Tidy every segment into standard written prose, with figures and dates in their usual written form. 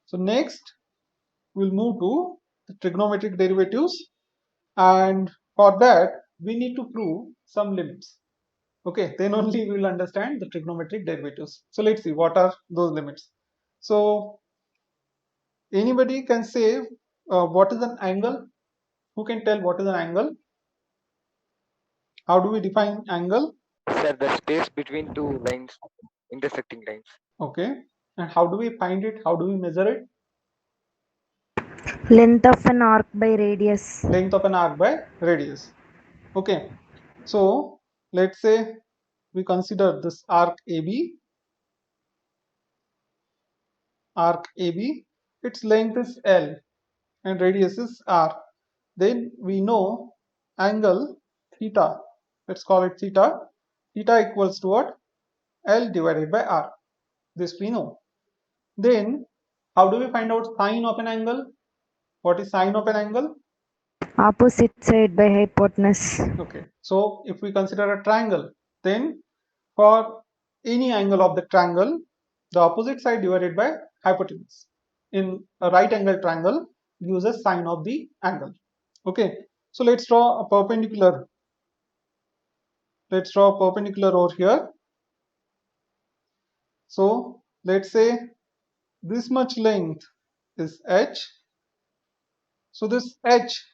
So next we'll move to the trigonometric derivatives, and for that we need to prove some limits. Okay, then only we will understand the trigonometric derivatives. So let's see what are those limits. So anybody can say what is an angle? Who can tell what is an angle? How do we define angle? Sir, the space between two lines, intersecting lines. Okay, and how do we find it? How do we measure it? Length of an arc by radius. Length of an arc by radius. Okay, so let's say we consider this arc AB. Arc AB, its length is L and radius is R. Then we know angle theta. Let's call it theta. Theta equals to what? L divided by R. This we know. Then how do we find out sine of an angle? What is sine of an angle? Opposite side by hypotenuse. Okay, so if we consider a triangle, then for any angle of the triangle, the opposite side divided by hypotenuse. In a right angle triangle, uses sine of the angle. Okay, so let's draw a perpendicular. Let's draw a perpendicular over here. So let's say this much length is h. So this h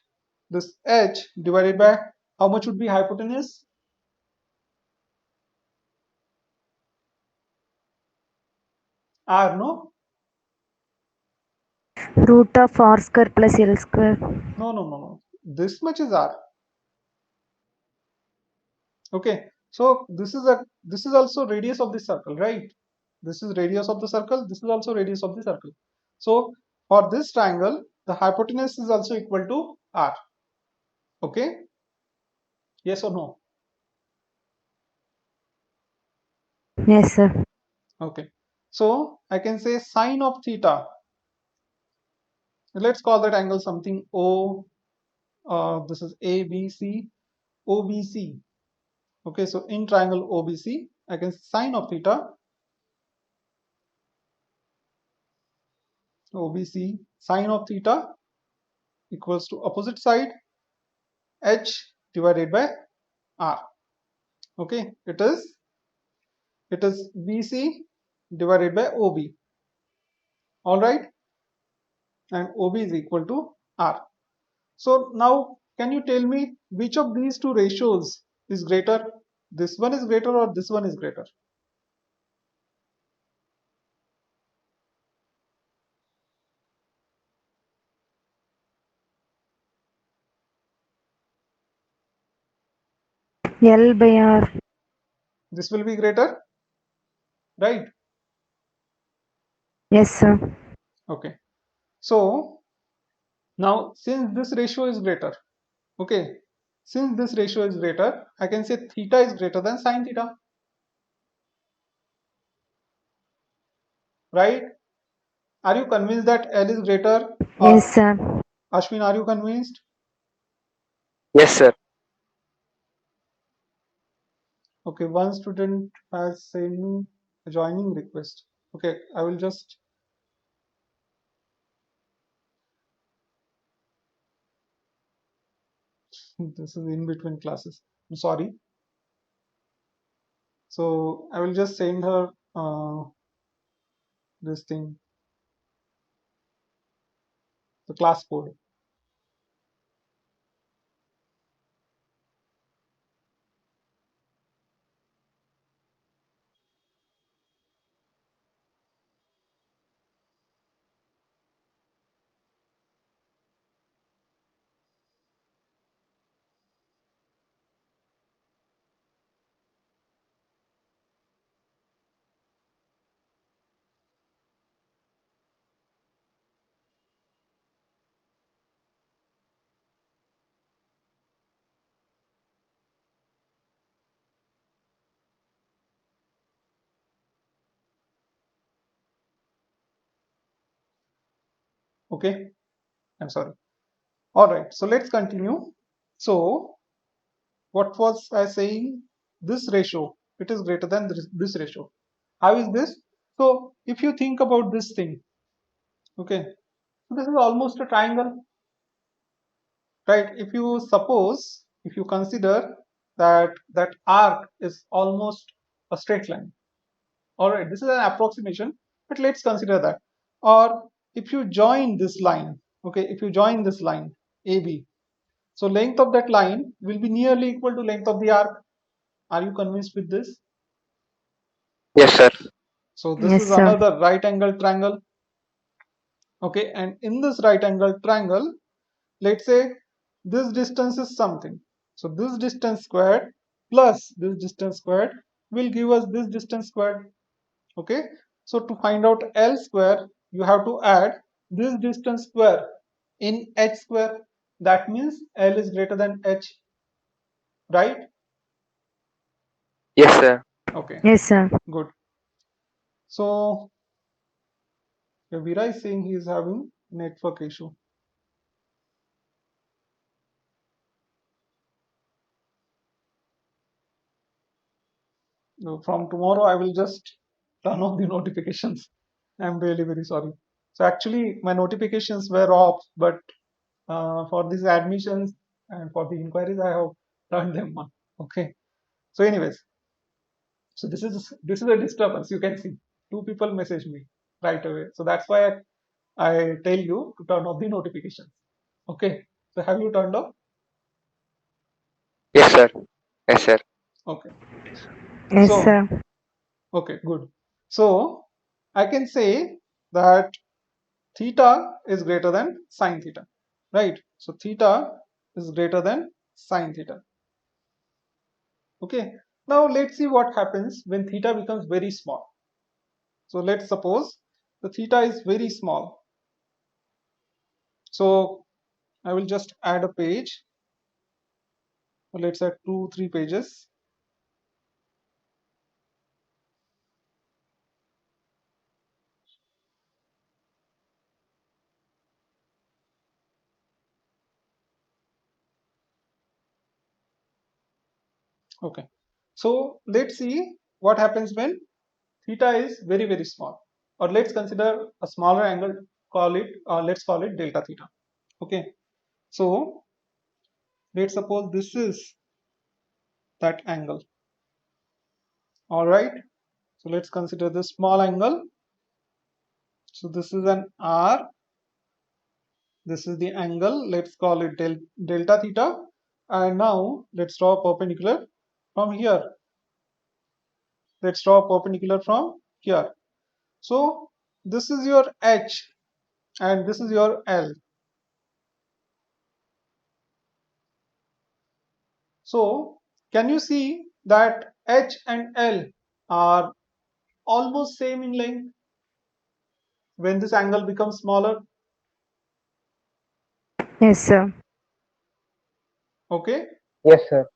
divided by how much would be hypotenuse? R, no? Root of r square plus l square. No. This much is R. Okay, so this is also radius of the circle, right? This is radius of the circle. This is also radius of the circle. So for this triangle, the hypotenuse is also equal to R. Okay, yes or no? Yes, sir. Okay, so I can say sine of theta. Let's call that angle something O. This is ABC, OBC. Okay, so in triangle OBC, I can sine of theta, OBC, sine of theta equals to opposite side h divided by r. Okay, it is BC divided by OB. All right, and OB is equal to r. So now can you tell me which of these two ratios is greater? This one is greater or this one is greater? L by r. This will be greater, right? Yes, sir. Okay, so now since this ratio is greater, okay, since this ratio is greater, I can say theta is greater than sine theta, right? Are you convinced that L is greater, or Yes, sir. Ashwin, are you convinced? Yes, sir. Okay, one student has sent me a joining request. Okay, I will just this is in between classes. I'm sorry. So I will just send her this thing, the class code. Okay, I'm sorry. All right, so let's continue. So what was I saying? This ratio, it is greater than this ratio. How is this? So if you think about this thing, Okay, so this is almost a triangle, right? If you consider that that arc is almost a straight line. All right, this is an approximation, but let's consider that. Or if you join this line, okay, if you join this line AB, so length of that line will be nearly equal to length of the arc. Are you convinced with this? Yes, sir. So this Yes, is sir. another right angle triangle. Okay, and in this right angle triangle, let's say this distance is something. So this distance squared plus this distance squared will give us this distance squared. Okay, so to find out L square, you have to add this distance square in h square. That means L is greater than h, right? Yes, sir. Okay, Yes, sir. good. So Vira is saying he is having network issue. So from tomorrow, I will just turn off the notifications. I'm really very sorry. So actually, my notifications were off, but for these admissions and for the inquiries, I have turned them on. Okay. So, anyways, so this is a disturbance. You can see two people message me right away. So that's why I tell you to turn off the notifications. Okay. So have you turned off? Yes, sir. Yes, sir. Okay. Yes, So sir. okay, good. So I can say that theta is greater than sine theta, right? So theta is greater than sine theta. Okay. Now let's see what happens when theta becomes very small. So let's suppose the theta is very small. So I will just add a page. Let's add 2-3 pages. Okay. So let's see what happens when theta is very very small. Or let's consider a smaller angle. Let's call it delta theta. Okay. So let's suppose this is that angle. All right. So let's consider this small angle. So this is an R. This is the angle. Let's call it delta theta. And now let's draw a perpendicular from here. Let's draw a perpendicular from here. So this is your H and this is your L. So can you see that H and L are almost same in length when this angle becomes smaller? Yes, sir. Okay. Yes, sir.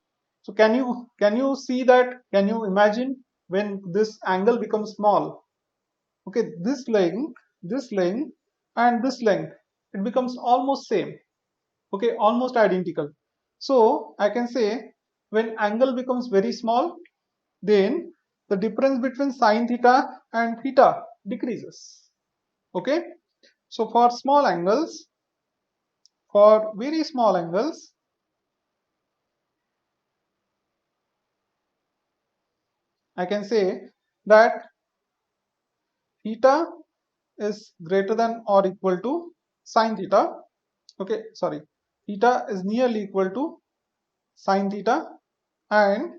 So can you see that? Can you imagine when this angle becomes small? Okay, this length, and this length, it becomes almost same. Okay, almost identical. So I can say when angle becomes very small, then the difference between sine theta and theta decreases. Okay, so for small angles, for very small angles, I can say that theta is greater than or equal to sine theta. Okay, sorry, theta is nearly equal to sine theta, and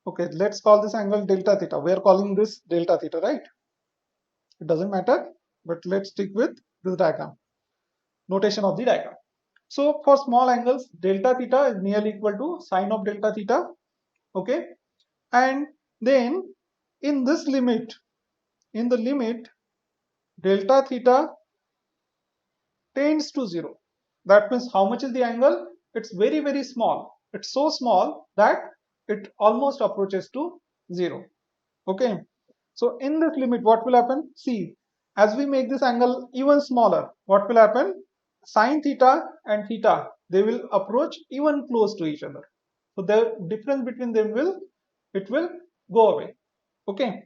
okay, let's call this angle delta theta. We are calling this delta theta, right? It doesn't matter, but let's stick with this diagram, notation of the diagram. So for small angles, delta theta is nearly equal to sine of delta theta. Okay, and then in this limit, in the limit, delta theta tends to 0. That means how much is the angle? It's very very small. It's so small that it almost approaches to 0. Okay, so in this limit, what will happen? See, as we make this angle even smaller, what will happen? Sine theta and theta, they will approach even close to each other. So the difference between them will go away. Okay,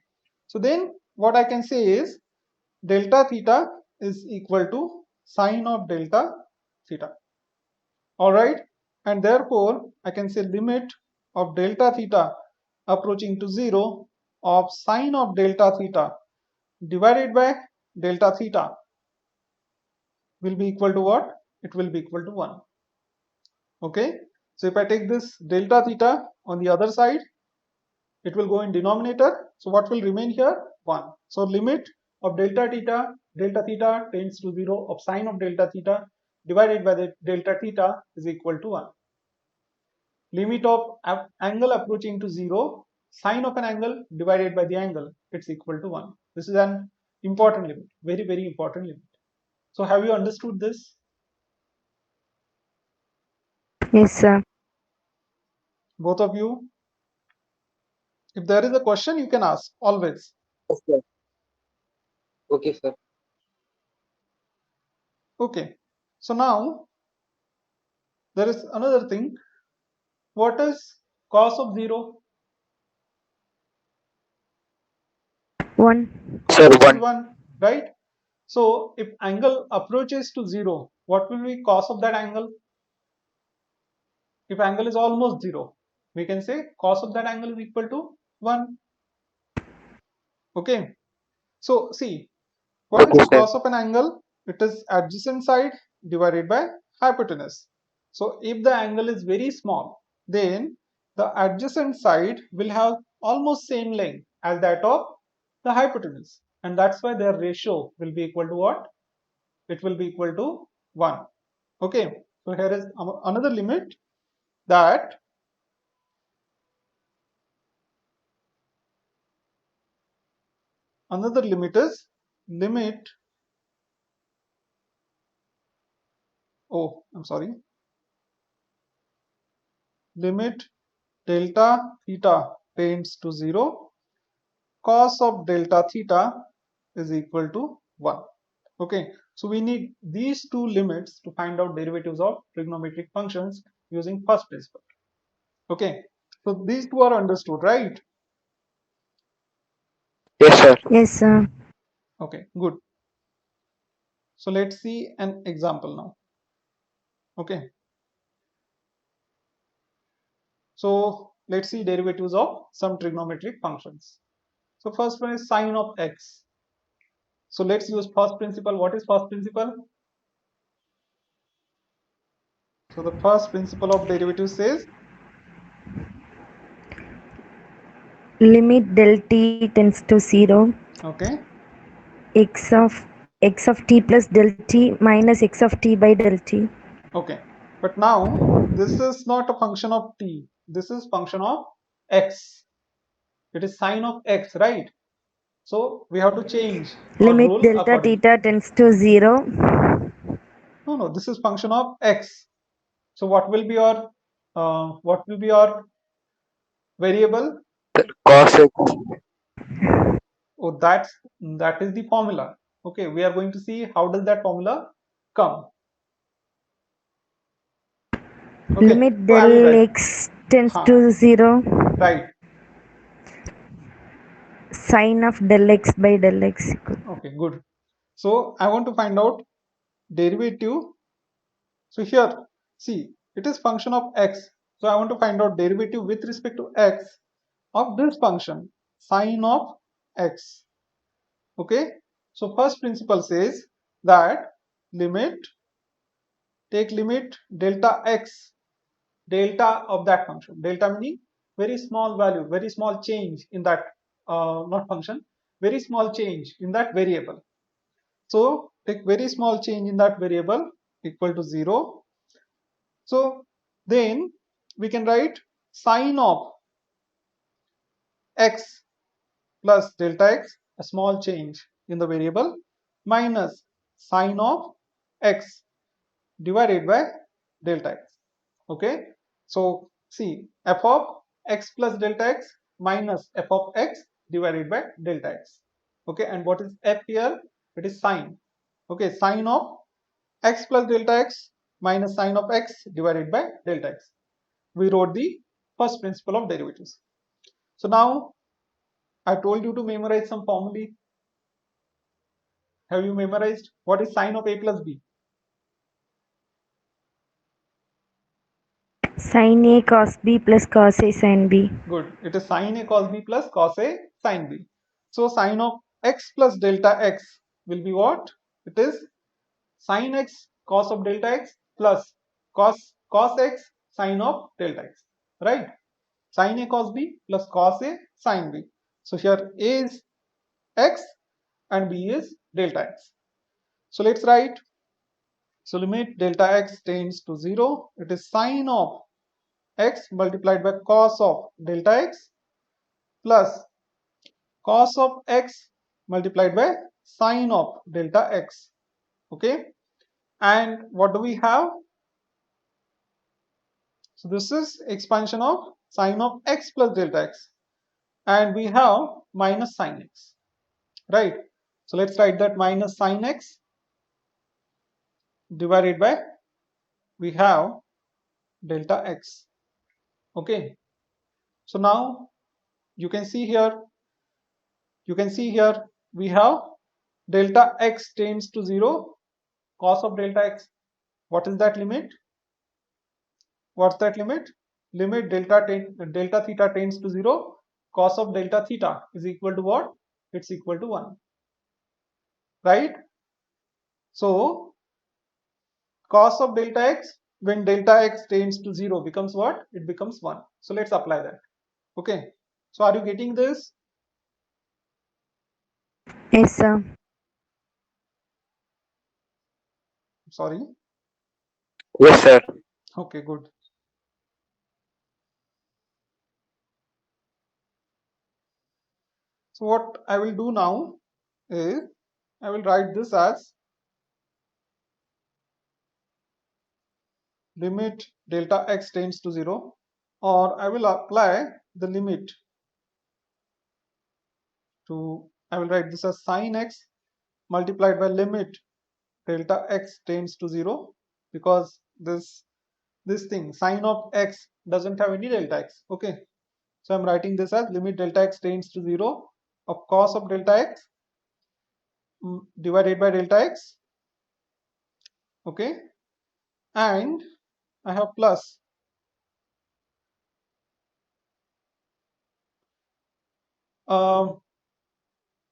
so then what I can say is delta theta is equal to sine of delta theta. Alright, and therefore I can say limit of delta theta approaching to 0 of sine of delta theta divided by delta theta will be equal to what? It will be equal to 1. Okay, so if I take this delta theta on the other side, it will go in denominator. So what will remain here? 1. So limit of delta theta tends to 0 of sine of delta theta divided by the delta theta is equal to 1. Limit of angle approaching to 0, sine of an angle divided by the angle, it's equal to 1. This is an important limit, very, very important limit. So have you understood this? Yes, sir. Both of you? If there is a question, you can ask always. Yes, sir. Okay, sir. Okay. So now there is another thing. What is cos of 0? 1. Cos Sir, of 0 is 1. 1, right? So if angle approaches to 0, what will be cos of that angle? If angle is almost 0, we can say cos of that angle is equal to 1. Okay. So see, what Okay, is sir. cos of an angle? It is adjacent side divided by hypotenuse. So if the angle is very small, then the adjacent side will have almost same length as that of the hypotenuse, and that's why their ratio will be equal to what? It will be equal to 1. Okay, so here is another limit, that another limit is limit, oh I'm sorry, limit delta theta tends to 0, cos of delta theta is equal to 1. Okay, so we need these two limits to find out derivatives of trigonometric functions using first principle. Okay, so these two are understood, right? Yes, sir. Yes, sir. Okay, good. So let's see an example now. Okay, so let's see derivatives of some trigonometric functions. So first one is sine of x. So let's use first principle. What is first principle? So the first principle of derivative says, Limit del t tends to 0. okay, X of t plus del t minus x of t by del t. okay, but now this is not a function of t, this is function of x. It is sine of x, right? So we have to change or Limit rule delta accordingly. theta tends to 0. No, this is function of x. So what will be your variable? Cos x. Oh, that is the formula. Okay, we are going to see how does that formula come. Okay, Limit so I will del write. x tends Huh, to 0. right. Sine of del x by del x. Okay, good. So I want to find out derivative. So here, see, it is function of x. So I want to find out derivative with respect to x of this function, sine of x. Okay. So first principle says that limit, take limit delta x, delta of that function. Delta meaning very small value, very small change in that, not function, very small change in that variable. So take very small change in that variable equal to 0. So then we can write sine of x plus delta x, a small change in the variable, minus sine of x divided by delta x. Okay, so see, f of x plus delta x minus f of x divided by delta x. Okay, and what is f here? It is sine. Okay, sine of x plus delta x minus sine of x divided by delta x. We wrote the first principle of derivatives. So now I told you to memorize some formulae. Have you memorized what is sine of a plus b? Sin A cos B plus cos A sin B. Good. It is sine a cos b plus cos a sin b. So sine of x plus delta x will be what? It is sin x cos of delta x plus cos x sin of delta x. Right? Sin a cos b plus cos a sin b. So here a is x and b is delta x. So let's write. So limit delta x tends to 0. It is sine of x multiplied by cos of delta x plus cos of x multiplied by sine of delta x. Okay. And what do we have? So this is expansion of sine of x plus delta x. And we have minus sine x. Right. So let's write that minus sine x divided by we have delta x. Okay. So now you can see here we have delta x tends to 0, cos of delta x. What is that limit? What's that limit? Limit delta theta tends to 0, cos of delta theta is equal to what? It's equal to 1. Right? So cos of delta x when delta x tends to 0 becomes what? It becomes 1. So let's apply that. Okay. So are you getting this? Yes, sir. Sorry. Yes, sir. Okay, good. So what I will do now is I will write this as limit delta x tends to 0, or I will apply the limit to, I will write this as sine x multiplied by limit delta x tends to 0, because this thing sine of x doesn't have any delta x. Okay, so I'm writing this as limit delta x tends to 0 of cos of delta x divided by delta x. Okay, and I have plus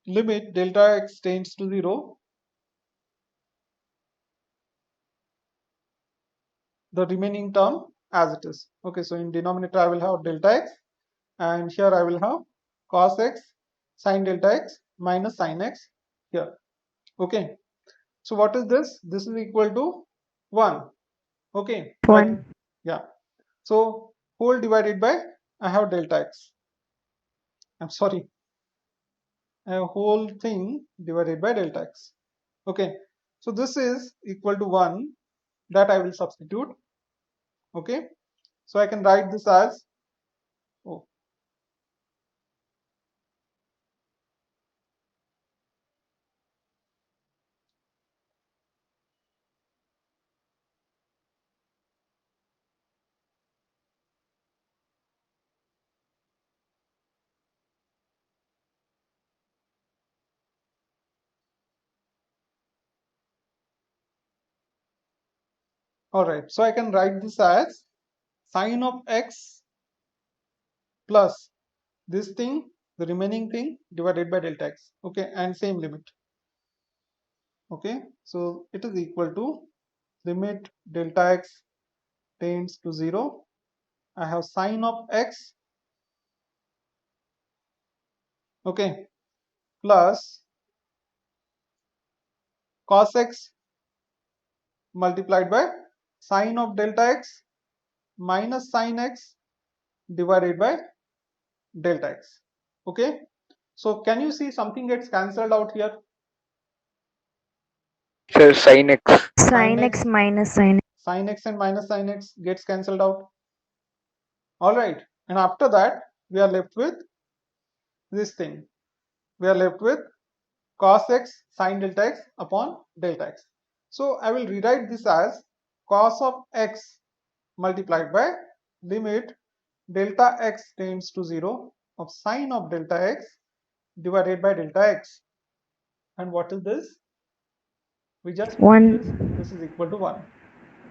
limit delta x tends to 0, the remaining term as it is. Okay, so in denominator I will have delta x, and here I will have cos x sine delta x minus sine x here. Okay, so what is this? This is equal to 1. Okay, so I 1. can, yeah. So whole divided by, I have delta x. I'm sorry, I have whole thing divided by delta x. Okay, so this is equal to 1, that I will substitute. Okay, so I can write this as, oh, all right, so I can write this as sine of x plus this thing, the remaining thing divided by delta x. Okay, and same limit. Okay, so it is equal to limit delta x tends to 0. I have sine of x, okay, plus cos x multiplied by sine of delta x minus sine x divided by delta x. Okay, so can you see something gets cancelled out here? Sir, sin x. Sine Sin x, x minus sin. sine x and minus sine x gets cancelled out. All right, and after that we are left with this thing. We are left with cos x sine delta x upon delta x. So I will rewrite this as cos of x multiplied by limit delta x tends to 0 of sine of delta x divided by delta x. And what is this? We just put 1. this is equal to 1.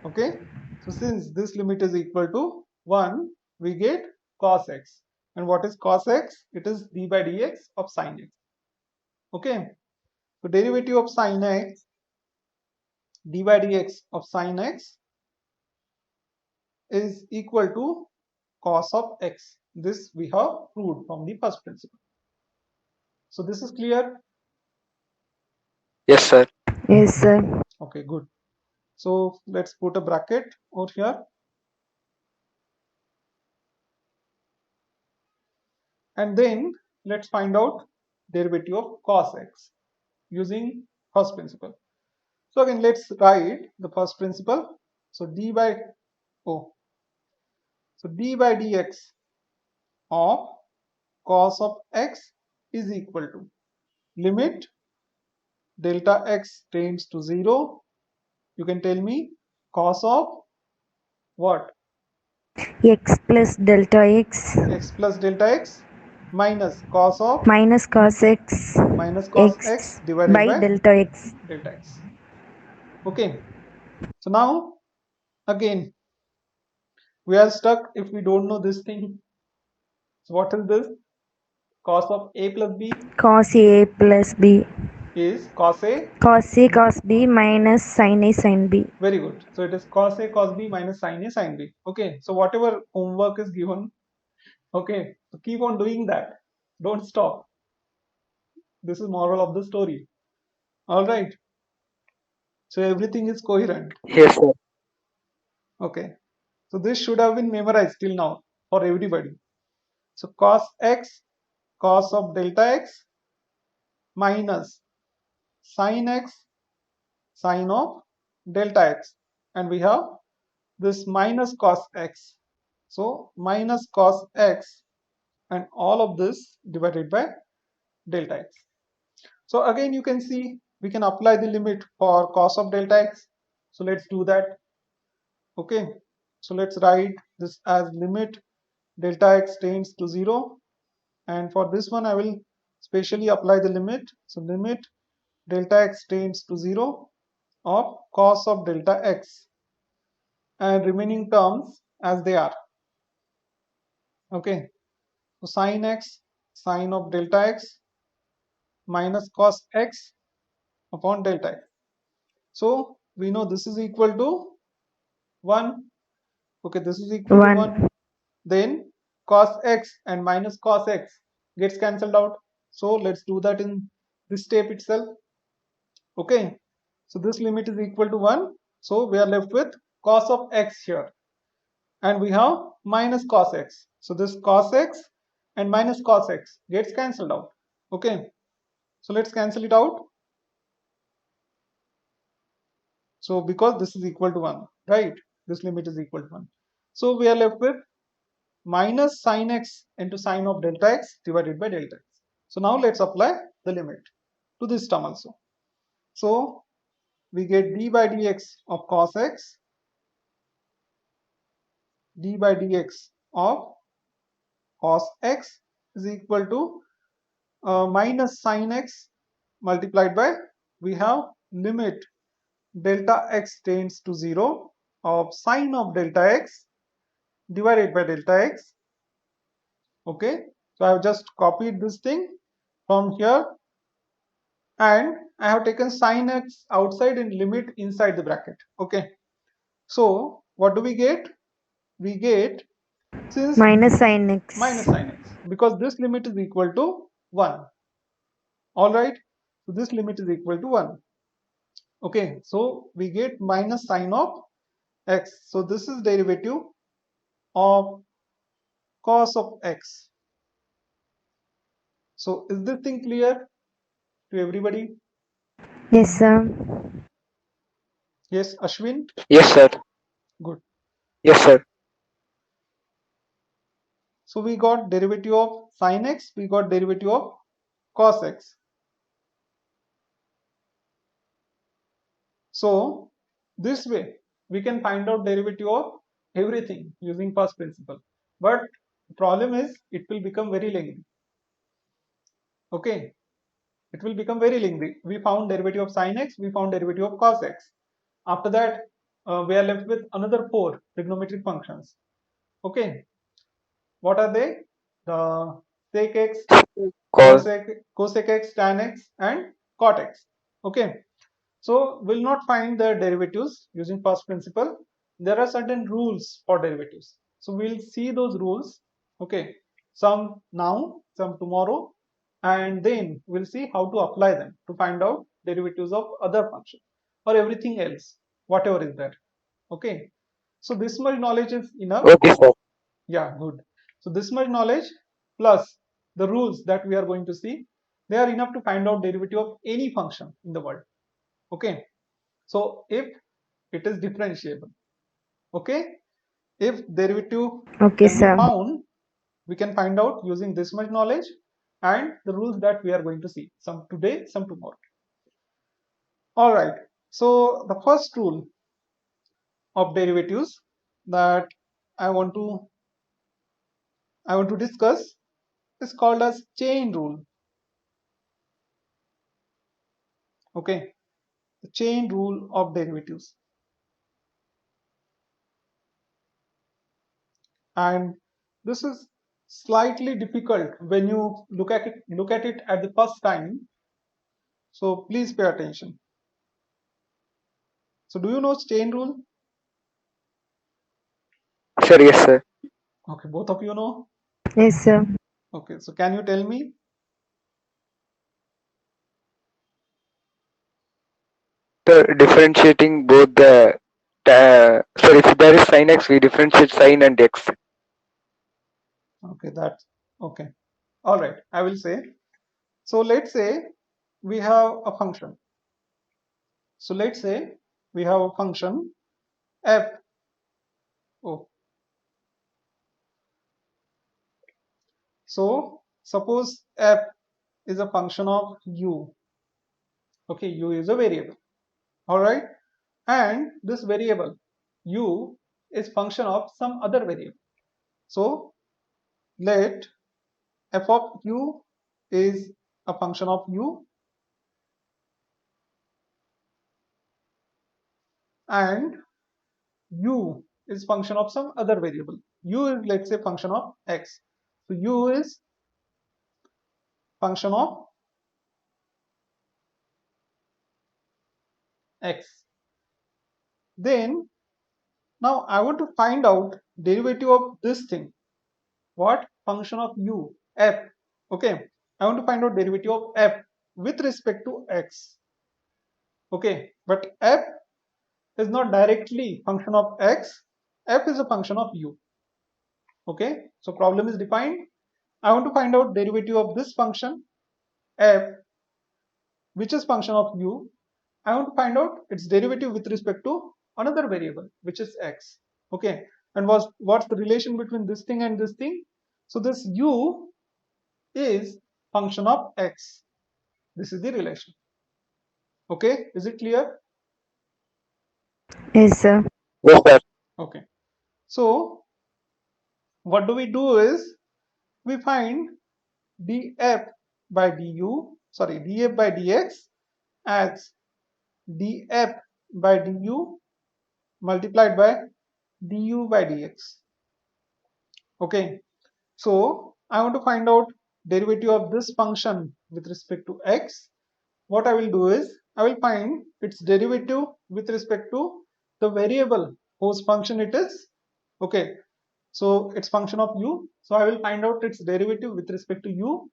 Okay, so since this limit is equal to 1, we get cos x. And what is cos x? It is d by dx of sine x. Okay, so derivative of sine x, d by dx of sine x is equal to cos of x. This we have proved from the first principle. So this is clear? Yes, sir. Yes, sir. Okay, good. So let's put a bracket over here. And then let's find out derivative of cos x using first principle. So again, let's write the first principle. So d by dx of cos of x is equal to limit delta x tends to 0. You can tell me cos of what? X plus delta x X plus delta x minus cos of minus cos x x x divided by by delta x. delta x. Okay. So now again we are stuck if we don't know this thing. So what is this? Cos of a plus b Cos A plus B. is cos a. Cos A cos B minus sin A sin B. Very good. So it is cos a cos b minus sin a sin b. Okay. So whatever homework is given, okay, so keep on doing that. Don't stop. This is moral of the story. All right. So everything is coherent. Yes, sir. Okay. So this should have been memorized till now for everybody. So cos x, cos of delta x minus sin x, sin of delta x. And we have this minus cos x. So minus cos x and all of this divided by delta x. So again you can see we can apply the limit for cos of delta x. So let's do that. Okay. So let's write this as limit delta x tends to 0. And for this one I will specially apply the limit. So limit delta x tends to 0 of cos of delta x and remaining terms as they are. Okay, so sin x, sine of delta x minus cos x upon delta x. So we know this is equal to 1. Okay, this is equal to 1. 1. Then cos x and minus cos x gets cancelled out. So let's do that in this step itself. Okay, so this limit is equal to 1. So we are left with cos of x here. And we have minus cos x. So this cos x and minus cos x gets cancelled out. Okay, so let's cancel it out. So because this is equal to 1, right? This limit is equal to 1. So we are left with minus sin x into sine of delta x divided by delta x. So now let's apply the limit to this term also. So we get d by dx of cos x, d by dx of cos x is equal to minus sin x multiplied by, we have limit delta x tends to 0 of sine of delta x divided by delta x. Okay, so I have just copied this thing from here and I have taken sin x outside and limit inside the bracket. Okay, so what do we get? We get, since Minus sin x. minus sin x, because this limit is equal to 1. All right, so this limit is equal to 1. Okay, so we get minus sine of x. So this is derivative of cos of x. So is this thing clear to everybody? Yes, sir. Yes, Ashwin? Yes, sir. Good. Yes, sir. So we got derivative of sine x, we got derivative of cos x. So this way we can find out derivative of everything using first principle. But the problem is it will become very lengthy. Okay, it will become very lengthy. We found derivative of sine x, we found derivative of cos x. After that, we are left with another 4 trigonometric functions. Okay, what are they? The sec x, Cos. cosec x, tan x, and cot x. Okay, so we'll not find the derivatives using first principle. There are certain rules for derivatives. So we'll see those rules. Okay, some now, some tomorrow, and then we'll see how to apply them to find out derivatives of other functions or everything else, whatever is there. Okay, so this much knowledge is enough. Okay, sir. Yeah, good. So this much knowledge plus the rules that we are going to see, they are enough to find out derivative of any function in the world. Okay, so if it is differentiable, okay, if derivative Okay, can be sir. found, we can find out using this much knowledge and the rules that we are going to see, some today, some tomorrow. All right, so the first rule of derivatives that I want to discuss is called as chain rule. Okay, the chain rule of derivatives. And this is slightly difficult when you look at it at the first time. So please pay attention. So do you know chain rule? Sir, yes, sir. Okay, both of you know. Yes, sir. Okay, so can you tell me? Sir, differentiating both the sir, if there is sin x, we differentiate sin and x. Okay, that's okay. All right, I will say. So let's say we have a function. So let's say we have a function f. Oh, so suppose f is a function of u. Okay, u is a variable. All right, and this variable u is function of some other variable. So let f of u is a function of u and u is function of some other variable. U is, let's say, function of x. So u is function of x. Then now I want to find out derivative of this thing. What? Function of u, f. Okay, I want to find out derivative of f with respect to x. Okay, but f is not directly function of x. F is a function of u. Okay, so problem is defined. I want to find out derivative of this function f, which is function of u. I want to find out its derivative with respect to another variable, which is x. Okay, and what's the relation between this thing and this thing? So this u is function of x. This is the relation. Okay, is it clear? Yes, sir. Yes, sir. Okay, so what do we do is we find df by du, sorry, df by dx as df by du multiplied by du by dx. Okay, so I want to find out derivative of this function with respect to x. What I will do is I will find its derivative with respect to the variable whose function it is. Okay, so it's function of u. So I will find out its derivative with respect to u.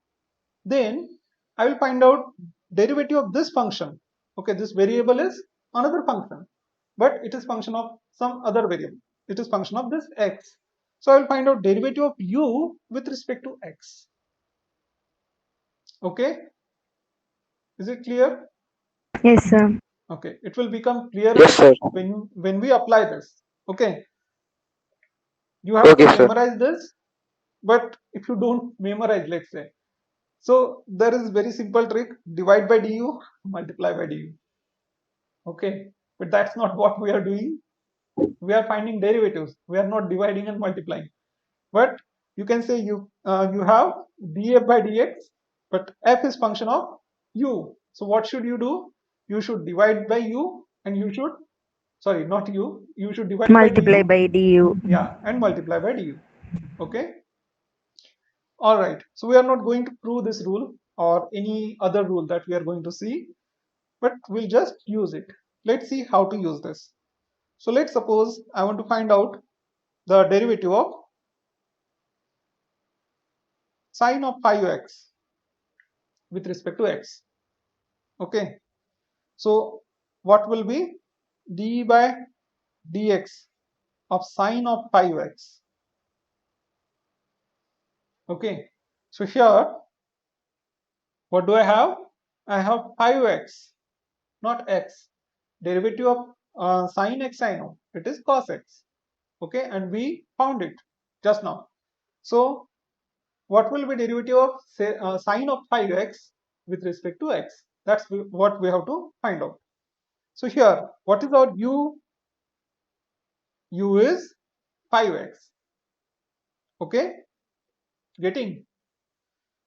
Then I will find out derivative of this function. Okay, this variable is another function, but it is function of some other variable. It is function of this x. So I will find out derivative of u with respect to x. Okay, is it clear? Yes, sir. Okay, it will become clearer Yes, sir. when we apply this. Okay, you have to Okay, sir. memorize this, but if you don't memorize, let's say, so there is very simple trick: divide by du, multiply by du. Okay, but that's not what we are doing. We are finding derivatives. We are not dividing and multiplying. But you can say you have df by dx, but f is function of u. So what should you do? You should divide by u, and you should, sorry, not u, you should divide by Multiply du, by du. yeah, and multiply by du. Okay. All right. So we are not going to prove this rule or any other rule that we are going to see, but we'll just use it. Let's see how to use this. So let's suppose I want to find out the derivative of sine of 5x with respect to x. Okay. So what will be d by dx of sine of 5x? Okay. So here, what do I have? I have 5x, not x. Derivative of sine x I know, it is cos x. Okay, and we found it just now. So what will be derivative of say, sine of 5x with respect to x? That's what we have to find out. So here, what is our u? U is 5x. Okay, getting?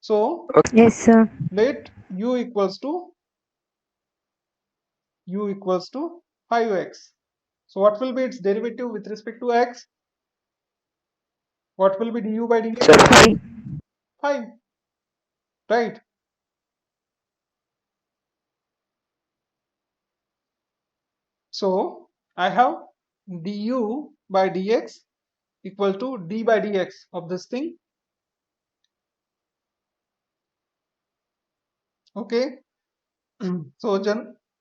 So Yes, sir. let u equals to 5x. So what will be its derivative with respect to x? What will be du by dx? Sir, 5. 5, right? So I have du by dx equal to d by dx of this thing. Okay. So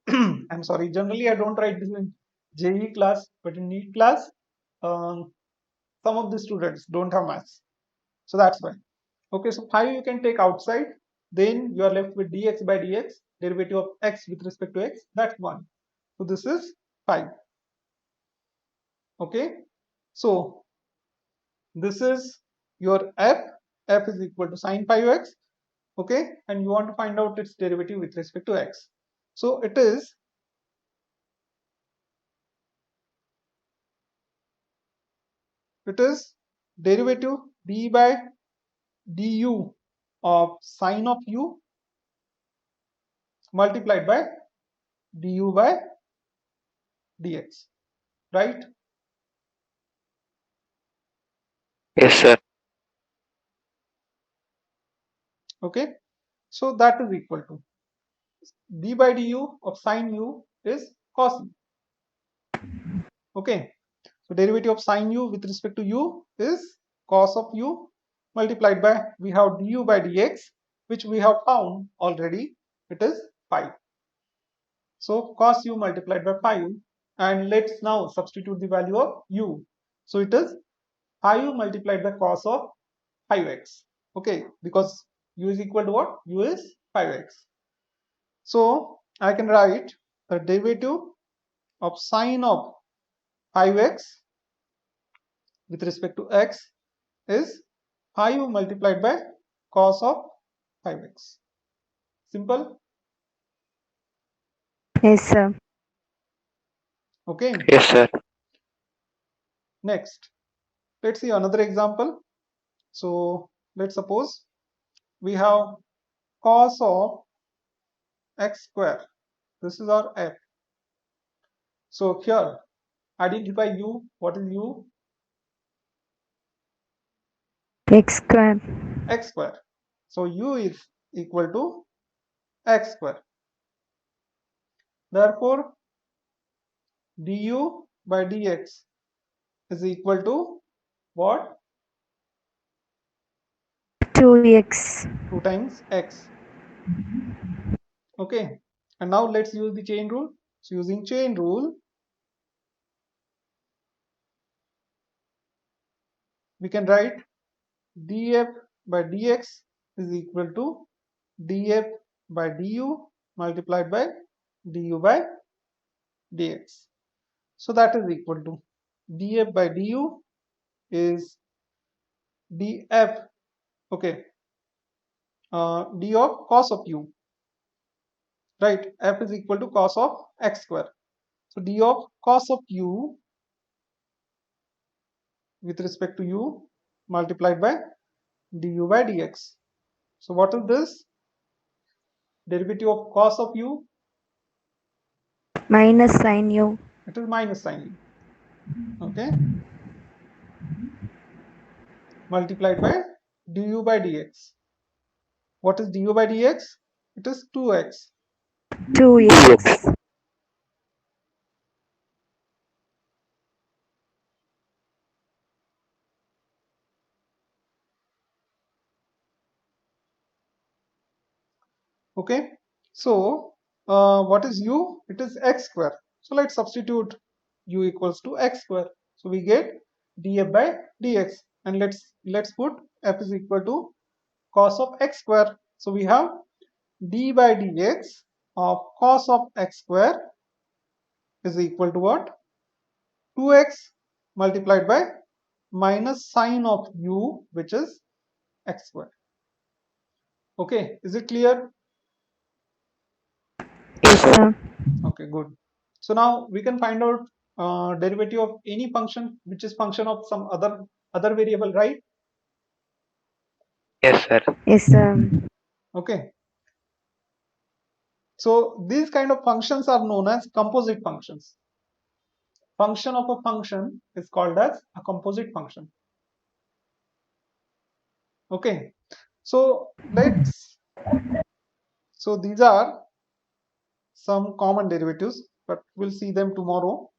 I'm sorry, generally I don't write this in JE class, but in NEET class, some of the students don't have maths. So that's why. Okay, so 5 you can take outside, then you are left with dx by dx, derivative of x with respect to x, that's 1. So this is 5. Okay, so this is your f is equal to sine 5x. Okay, and you want to find out its derivative with respect to x. So it is derivative d by du of sine of u multiplied by du by dx, right? yes, sir. Okay, so that is equal to d by du of sine u is cos u. Okay, so derivative of sine u with respect to u is cos of u multiplied by, we have du by dx, which we have found already, it is 5. So cos u multiplied by 5, and let's now substitute the value of u. So it is 5 multiplied by cos of 5x. Okay, because u is equal to what? U is 5x. So I can write the derivative of sine of 5x with respect to x is 5 multiplied by cos of 5x. Simple. Yes, sir. Okay, Yes, sir. next let's see another example. So let's suppose we have cos of x square. This is our f. So here, identify u. What is u? X square. X square. So u is equal to x square. Therefore, du by dx is equal to what? 2x. 2 times x. Okay. And now let's use the chain rule. So using chain rule, we can write df by dx is equal to df by du multiplied by du by dx. So that is equal to df by du is df, okay, d of cos of u, right? F is equal to cos of x square. So d of cos of u with respect to u multiplied by du by dx. So what is this? Derivative of cos of u? Minus sine u. It is minus sine u. Okay. Multiplied by du by dx. What is du by dx? It is 2x. 2x. Okay. So what is u? It is x square. So let's substitute u equals to x square. So we get df by dx, and let's put f is equal to cos of x square. So we have d by dx of cos of x square is equal to what? 2x multiplied by minus sine of u, which is x square. Okay, is it clear? Yes, sir. Okay, good. So now we can find out derivative of any function which is function of some other variable, right? Yes, sir. Yes, sir. Okay. So these kind of functions are known as composite functions. Function of a function is called as a composite function. Okay. So so these are some common derivatives, but we'll see them tomorrow.